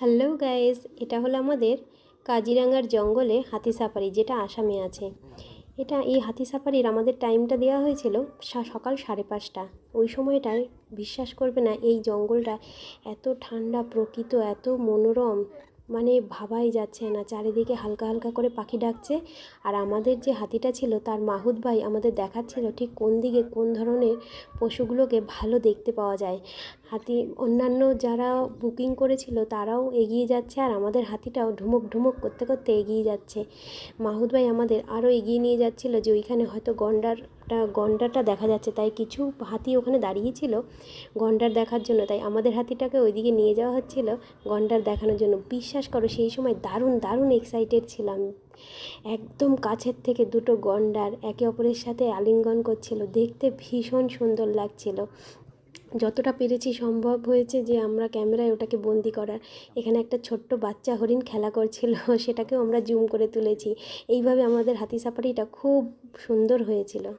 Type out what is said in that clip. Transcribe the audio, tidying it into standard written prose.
Hello guys, এটা হলো আমাদের কাজিরাঙ্গার জঙ্গলে হাতি সাফারি, যেটা আসামে আছে। এই হাতি সাফারির আমাদের টাইমটা দেওয়া হয়েছিল সকাল 5:30। ওই সময়টায় বিশ্বাস করবে না, এই জঙ্গলটা এত ঠান্ডা, প্রকৃতি এত মনোরম, মানে ভাবাই যাচ্ছে না। চারিদিকে হালকা হালকা করে পাখি ডাকছে। আর আমাদের যে হাতিটা ছিল তার মাহুত ভাই আমাদের দেখাচ্ছিল ঠিক কোন দিকে কোন ধরনের পশুগুলোকে ভালো দেখতে পাওয়া যায়। হাতি অন্যান্য যারা বুকিং করেছিল তারাও এগিয়ে যাচ্ছে, আর আমাদের হাতিটাও ঢুমুক ঢুমুক করতে করতে এগিয়ে যাচ্ছে। মাহুত ভাই আমাদের আরও এগিয়ে নিয়ে যাচ্ছিল যে ওইখানে হয়তো গন্ডারটা দেখা যাচ্ছে, তাই কিছু হাতি ওখানে দাঁড়িয়েছিল গন্ডার দেখার জন্য, তাই আমাদের হাতিটাকে ওইদিকে নিয়ে যাওয়া হচ্ছিল গন্ডার দেখানোর জন্য। বিশ্বাস করো সেই সময় দারুণ দারুণ এক্সাইটেড ছিলাম। একদম কাছের থেকে দুটো গন্ডার একে অপরের সাথে আলিঙ্গন করছিল, দেখতে ভীষণ সুন্দর লাগছিল। যতটা পেরেছি সম্ভব হয়েছে যে আমরা ক্যামেরায় ওটাকে বন্দি করার। এখানে একটা ছোট্ট বাচ্চা হরিণ খেলা করছিল, সেটাকেও আমরা জুম করে তুলেছি। এইভাবে আমাদের হাতি সাফারিটা খুব সুন্দর হয়েছিল।